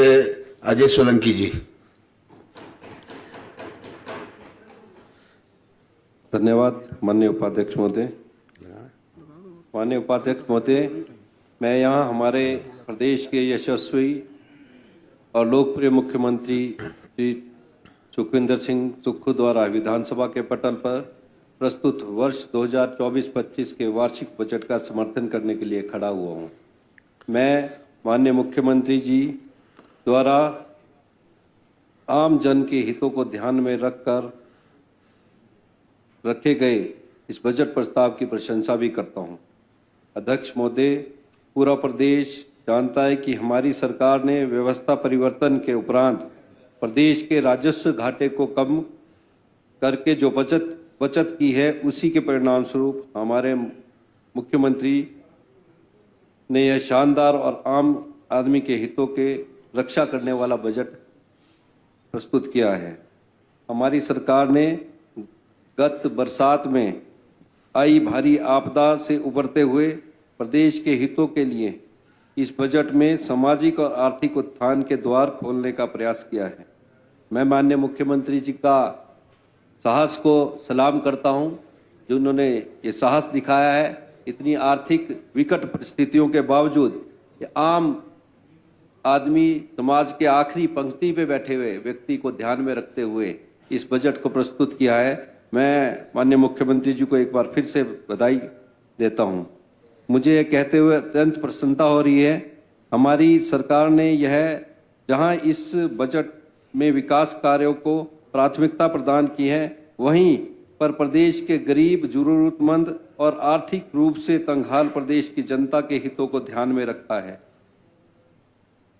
अजय सोलंकी जी। धन्यवाद माननीय उपाध्यक्ष महोदय। माननीय उपाध्यक्ष महोदय, मैं यहाँ हमारे प्रदेश के यशस्वी और लोकप्रिय मुख्यमंत्री श्री सुखविंदर सिंह सुक्खू द्वारा विधानसभा के पटल पर प्रस्तुत वर्ष 2024-25 के वार्षिक बजट का समर्थन करने के लिए खड़ा हुआ हूँ। मैं माननीय मुख्यमंत्री जी द्वारा आम जन के हितों को ध्यान में रखकर रखे गए इस बजट प्रस्ताव की प्रशंसा भी करता हूं। अध्यक्ष महोदय, पूरा प्रदेश जानता है कि हमारी सरकार ने व्यवस्था परिवर्तन के उपरांत प्रदेश के राजस्व घाटे को कम करके जो बचत की है, उसी के परिणाम स्वरूप हमारे मुख्यमंत्री ने यह शानदार और आम आदमी के हितों के रक्षा करने वाला बजट प्रस्तुत किया है। हमारी सरकार ने गत बरसात में आई भारी आपदा से उबरते हुए प्रदेश के हितों के लिए इस बजट में सामाजिक और आर्थिक उत्थान के द्वार खोलने का प्रयास किया है। मैं माननीय मुख्यमंत्री जी का साहस को सलाम करता हूं, जो उन्होंने ये साहस दिखाया है। इतनी आर्थिक विकट परिस्थितियों के बावजूद आम आदमी, समाज के आखिरी पंक्ति पे बैठे हुए व्यक्ति को ध्यान में रखते हुए इस बजट को प्रस्तुत किया है। मैं माननीय मुख्यमंत्री जी को एक बार फिर से बधाई देता हूं। मुझे यह कहते हुए अत्यंत प्रसन्नता हो रही है, हमारी सरकार ने यह जहां इस बजट में विकास कार्यों को प्राथमिकता प्रदान की है, वहीं पर प्रदेश के गरीब, जरूरतमंद और आर्थिक रूप से तंगहाल प्रदेश की जनता के हितों को ध्यान में रखा है।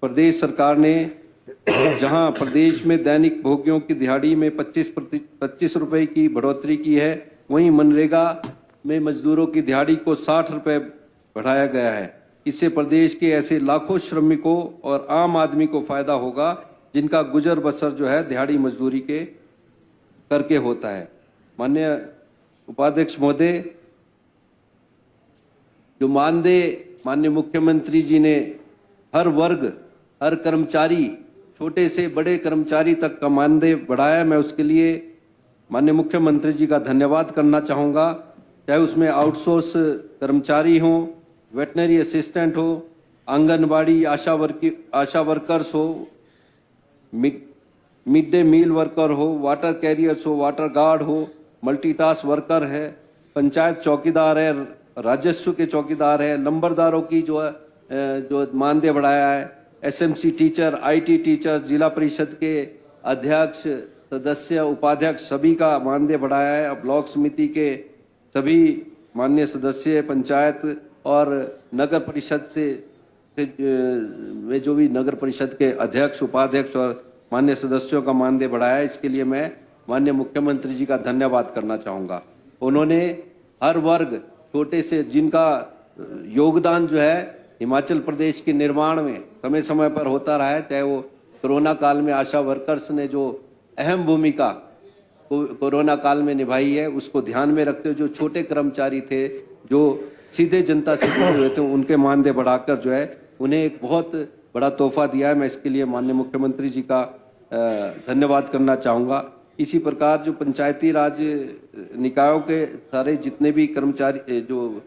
प्रदेश सरकार ने जहां प्रदेश में दैनिक भोगियों की दिहाड़ी में 25 रुपए की बढ़ोतरी की है, वहीं मनरेगा में मजदूरों की दिहाड़ी को 60 रुपए बढ़ाया गया है। इससे प्रदेश के ऐसे लाखों श्रमिकों और आम आदमी को फायदा होगा, जिनका गुजर बसर जो है दिहाड़ी मजदूरी के करके होता है। माननीय उपाध्यक्ष महोदय, जो मानदेय माननीय मुख्यमंत्री जी ने हर वर्ग, हर कर्मचारी, छोटे से बड़े कर्मचारी तक का मानदेय बढ़ाया, मैं उसके लिए माननीय मुख्यमंत्री जी का धन्यवाद करना चाहूँगा। चाहे उसमें आउटसोर्स कर्मचारी हो, वेटनरी असिस्टेंट हो, आंगनबाड़ी आशा वर्कर्स हो, मिड डे मील वर्कर हो, वाटर कैरियर्स हो, वाटर गार्ड हो, मल्टीटास्क वर्कर है, पंचायत चौकीदार है, राजस्व के चौकीदार है, नंबरदारों की जो मानदेय बढ़ाया है, एसएमसी टीचर, आईटी टीचर, जिला परिषद के अध्यक्ष, सदस्य, उपाध्यक्ष सभी का मानदेय बढ़ाया है। ब्लॉक समिति के सभी माननीय सदस्य, पंचायत और नगर परिषद से वे जो भी नगर परिषद के अध्यक्ष, उपाध्यक्ष और माननीय सदस्यों का मानदेय बढ़ाया है, इसके लिए मैं माननीय मुख्यमंत्री जी का धन्यवाद करना चाहूँगा। उन्होंने हर वर्ग, छोटे से जिनका योगदान जो है हिमाचल प्रदेश के निर्माण में समय समय पर होता रहा है, चाहे वो कोरोना काल में आशा वर्कर्स ने जो अहम भूमिका कोरोना काल में निभाई है, उसको ध्यान में रखते हुए जो छोटे कर्मचारी थे, जो सीधे जनता से जुड़े हुए थे, उनके मानदेय बढ़ाकर जो है उन्हें एक बहुत बड़ा तोहफा दिया है। मैं इसके लिए माननीय मुख्यमंत्री जी का धन्यवाद करना चाहूँगा। इसी प्रकार जो पंचायती राज निकायों के सारे जितने भी कर्मचारी, जो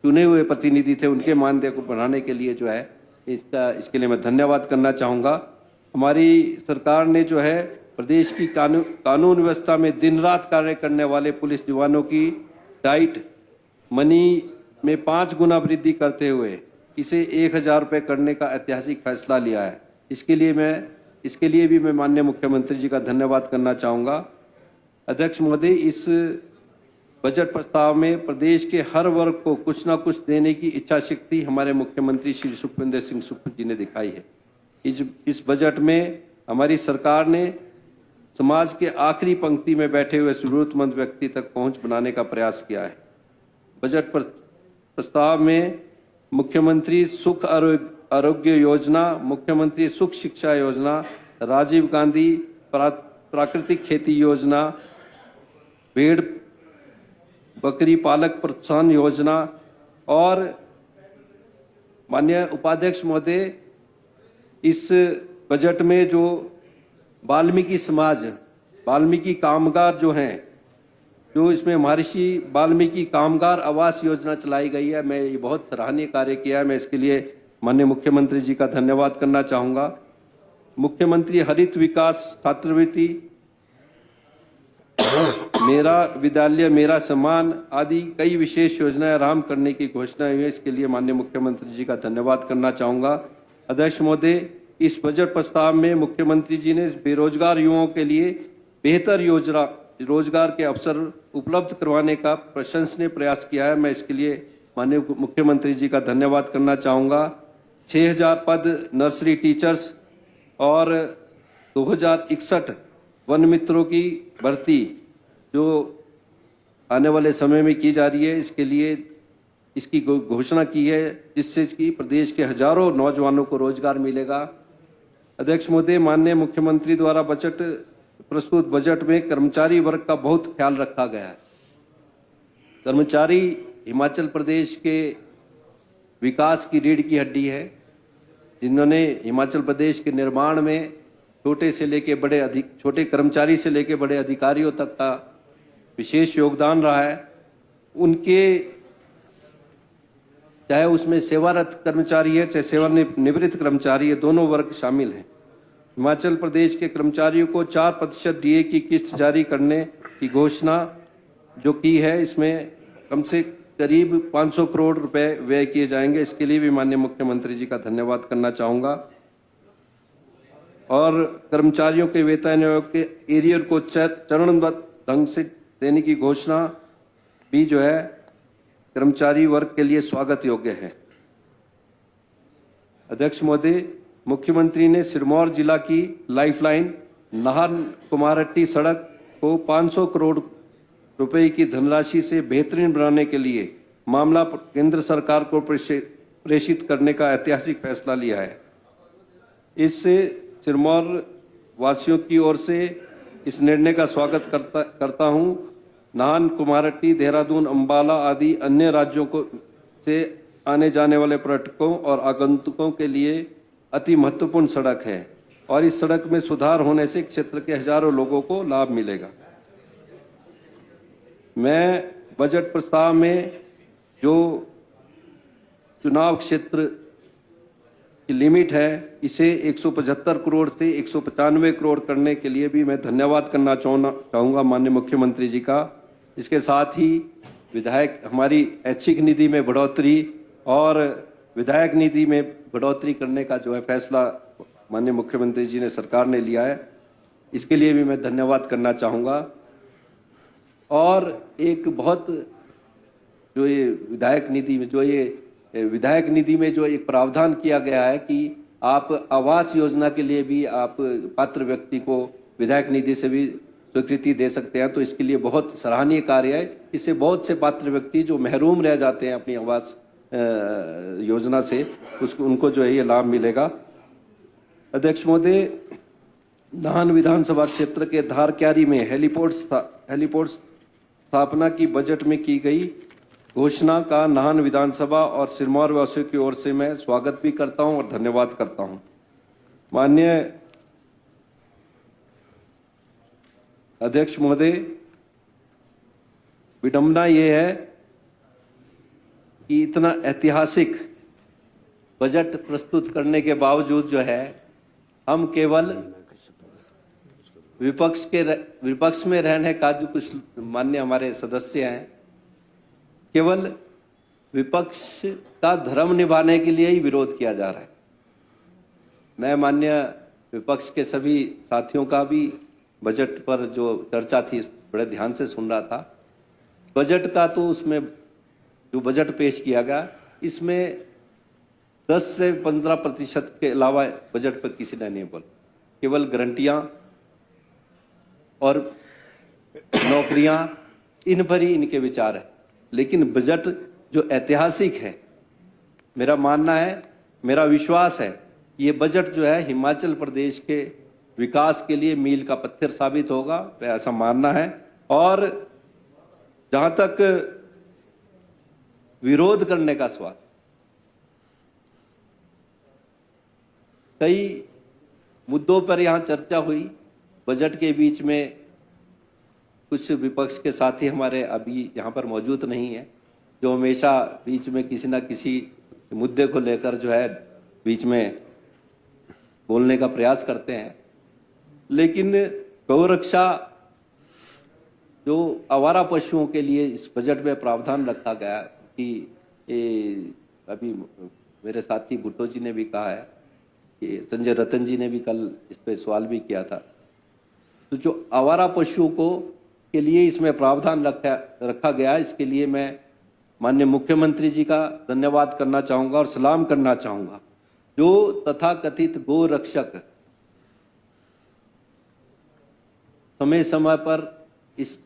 चुने हुए प्रतिनिधि थे, उनके मानदेय को बढ़ाने के लिए जो है इसके लिए मैं धन्यवाद करना चाहूँगा। हमारी सरकार ने जो है प्रदेश की कानून व्यवस्था में दिन रात कार्य करने वाले पुलिस जवानों की डाइट मनी में 5 गुना वृद्धि करते हुए इसे 1000 रुपये करने का ऐतिहासिक फैसला लिया है। इसके लिए भी मैं माननीय मुख्यमंत्री जी का धन्यवाद करना चाहूँगा। अध्यक्ष महोदय, इस बजट प्रस्ताव में प्रदेश के हर वर्ग को कुछ ना कुछ देने की इच्छा शक्ति हमारे मुख्यमंत्री श्री सुखविंदर सिंह सुक्खू जी ने दिखाई है। इस बजट में हमारी सरकार ने समाज के आखिरी पंक्ति में बैठे हुए जरूरतमंद व्यक्ति तक पहुंच बनाने का प्रयास किया है। बजट प्रस्ताव में मुख्यमंत्री सुख आरोग्य योजना, मुख्यमंत्री सुख शिक्षा योजना, राजीव गांधी प्राकृतिक खेती योजना, भेड़ बकरी पालक प्रोत्साहन योजना और माननीय उपाध्यक्ष महोदय, इस बजट में जो वाल्मीकि समाज, वाल्मीकि कामगार जो हैं, जो इसमें महर्षि वाल्मीकि कामगार आवास योजना चलाई गई है, मैं ये बहुत सराहनीय कार्य किया है। मैं इसके लिए माननीय मुख्यमंत्री जी का धन्यवाद करना चाहूँगा। मुख्यमंत्री हरित विकास छात्रवृत्ति, मेरा विद्यालय मेरा सम्मान आदि कई विशेष योजनाएं आरंभ करने की घोषणा हुई है। इसके लिए माननीय मुख्यमंत्री जी का धन्यवाद करना चाहूँगा। अध्यक्ष महोदय, इस बजट प्रस्ताव में मुख्यमंत्री जी ने बेरोजगार युवाओं के लिए बेहतर रोजगार के अवसर उपलब्ध करवाने का प्रशंसनीय प्रयास किया है। मैं इसके लिए माननीय मुख्यमंत्री जी का धन्यवाद करना चाहूँगा। 6000 पद नर्सरी टीचर्स और 2061 वन मित्रों की भर्ती जो आने वाले समय में की जा रही है, इसके लिए इसकी घोषणा की है, जिससे कि प्रदेश के हजारों नौजवानों को रोजगार मिलेगा। अध्यक्ष महोदय, माननीय मुख्यमंत्री द्वारा प्रस्तुत बजट में कर्मचारी वर्ग का बहुत ख्याल रखा गया है। कर्मचारी हिमाचल प्रदेश के विकास की रीढ़ की हड्डी है, जिन्होंने हिमाचल प्रदेश के निर्माण में छोटे कर्मचारी से लेकर बड़े अधिकारियों तक का विशेष योगदान रहा है। उनके चाहे उसमें सेवारत कर्मचारी है, चाहे सेवानिवृत्त कर्मचारी है, दोनों वर्ग शामिल हैं। हिमाचल प्रदेश के कर्मचारियों को 4% डीए की किस्त जारी करने की घोषणा जो की है, इसमें कम से करीब 500 करोड़ रुपए व्यय किए जाएंगे। इसके लिए भी माननीय मुख्यमंत्री जी का धन्यवाद करना चाहूँगा। और कर्मचारियों के वेतन आयोग के एरियर को चरणबद्ध ढंग से देने की घोषणा भी जो है कर्मचारी वर्ग के लिए स्वागत योग्य है। अध्यक्ष महोदय, मुख्यमंत्री ने सिरमौर जिला की लाइफलाइन नाहन कुमारहट्टी सड़क को 500 करोड़ रुपए की धनराशि से बेहतरीन बनाने के लिए मामला केंद्र सरकार को प्रेषित करने का ऐतिहासिक फैसला लिया है। इससे सिरमौर वासियों की ओर से इस निर्णय का स्वागत करता हूं। नाहन कुमारहट्टी, देहरादून, अंबाला आदि अन्य राज्यों से आने जाने वाले पर्यटकों और आगंतुकों के लिए अति महत्वपूर्ण सड़क है और इस सड़क में सुधार होने से क्षेत्र के हजारों लोगों को लाभ मिलेगा। मैं बजट प्रस्ताव में जो चुनाव क्षेत्र की लिमिट है, इसे 175 करोड़ से 195 करोड़ करने के लिए भी मैं धन्यवाद करना चाहूँगा माननीय मुख्यमंत्री जी का। इसके साथ ही विधायक हमारी ऐच्छिक निधि में बढ़ोतरी और विधायक निधि में बढ़ोतरी करने का जो है फैसला माननीय मुख्यमंत्री जी ने सरकार ने लिया है, इसके लिए भी मैं धन्यवाद करना चाहूँगा। और एक बहुत जो ये विधायक निधि में जो एक प्रावधान किया गया है कि आप आवास योजना के लिए भी आप पात्र व्यक्ति को विधायक निधि से भी स्वीकृति दे सकते हैं, तो इसके लिए बहुत सराहनीय कार्य है। इससे बहुत से पात्र व्यक्ति जो महरूम रह जाते हैं अपनी आवास योजना से, उनको जो है ये लाभ मिलेगा। अध्यक्ष महोदय, नाहन विधानसभा क्षेत्र के धारक्यारी में हेलीपोर्ट स्थापना की बजट में की गई घोषणा का नाहन विधानसभा और सिरमौर वासियों की ओर से मैं स्वागत भी करता हूं और धन्यवाद करता हूं। माननीय अध्यक्ष महोदय, विडंबना ये है कि इतना ऐतिहासिक बजट प्रस्तुत करने के बावजूद जो है हम केवल विपक्ष में रहने का जो कुछ माननीय हमारे सदस्य हैं, केवल विपक्ष का धर्म निभाने के लिए ही विरोध किया जा रहा है। मैं माननीय विपक्ष के सभी साथियों का भी बजट पर जो चर्चा थी बड़े ध्यान से सुन रहा था। बजट का तो उसमें जो बजट पेश किया गया, इसमें 10 से 15% के अलावा बजट पर किसी ने नहीं बोला। केवल गारंटियां और नौकरियां, इन पर ही इनके विचार है। लेकिन बजट जो ऐतिहासिक है, मेरा मानना है, मेरा विश्वास है, ये बजट जो है हिमाचल प्रदेश के विकास के लिए मील का पत्थर साबित होगा, ऐसा मानना है। और जहां तक विरोध करने का सवाल, कई मुद्दों पर यहाँ चर्चा हुई। बजट के बीच में कुछ विपक्ष के साथी हमारे अभी यहाँ पर मौजूद नहीं है, जो हमेशा बीच में किसी न किसी मुद्दे को लेकर जो है बीच में बोलने का प्रयास करते हैं। लेकिन गौरक्षा जो आवारा पशुओं के लिए इस बजट में प्रावधान रखा गया कि अभी मेरे साथी भुट्टो जी ने भी कहा है कि संजय रतन जी ने भी कल इस पे सवाल भी किया था। तो जो आवारा पशुओं को के लिए इसमें प्रावधान रखा गया, इसके लिए मैं माननीय मुख्यमंत्री जी का धन्यवाद करना चाहूँगा और सलाम करना चाहूँगा। जो तथाकथित गो रक्षक समय समय पर इस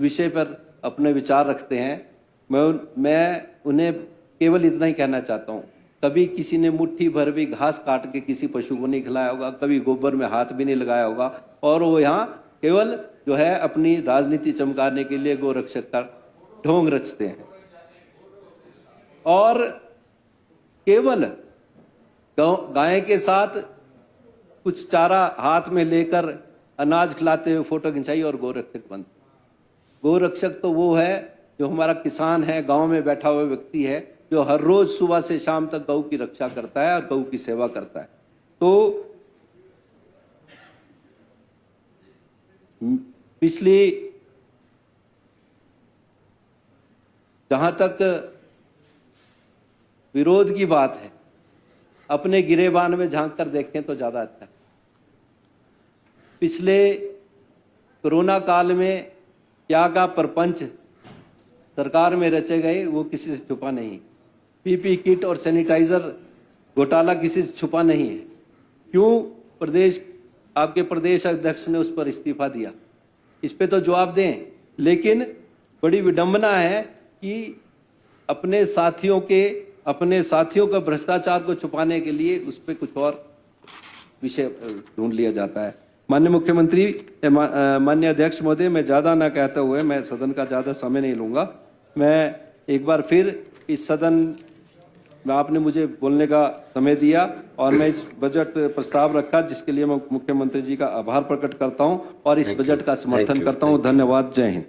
विषय पर अपने विचार रखते हैं, मैं उन्हें केवल इतना ही कहना चाहता हूँ, कभी किसी ने मुट्ठी भर भी घास काट के किसी पशु को नहीं खिलाया होगा, कभी गोबर में हाथ भी नहीं लगाया होगा, और वो यहाँ केवल जो है अपनी राजनीति चमकाने के लिए गोरक्षक का ढोंग रचते हैं और केवल गाय के साथ कुछ चारा हाथ में लेकर अनाज खिलाते हुए फोटो खिंचाई और गोरक्षक बनते। गोरक्षक तो वो है जो हमारा किसान है, गांव में बैठा हुआ व्यक्ति है, जो हर रोज सुबह से शाम तक गौ की रक्षा करता है और गौ की सेवा करता है। तो पिछली जहां तक विरोध की बात है, अपने गिरेबान में झांक कर देखें तो ज्यादा अच्छा है। पिछले कोरोना काल में क्या प्रपंच सरकार में रचे गए वो किसी से छुपा नहीं। पीपी किट और सैनिटाइजर घोटाला किसी से छुपा नहीं है। क्यों आपके प्रदेश अध्यक्ष ने उस पर इस्तीफा दिया, इस पे तो जवाब दें। लेकिन बड़ी विडंबना है कि अपने साथियों का भ्रष्टाचार को छुपाने के लिए उस पर कुछ और विषय ढूंढ लिया जाता है। माननीय मुख्यमंत्री, माननीय अध्यक्ष महोदय, मैं ज्यादा ना कहते हुए मैं सदन का ज्यादा समय नहीं लूंगा। मैं एक बार फिर इस सदन में आपने मुझे बोलने का समय दिया और मैं इस बजट प्रस्ताव रखा, जिसके लिए मैं मुख्यमंत्री जी का आभार प्रकट करता हूं और इस बजट का समर्थन करता हूं। धन्यवाद। जय हिंद।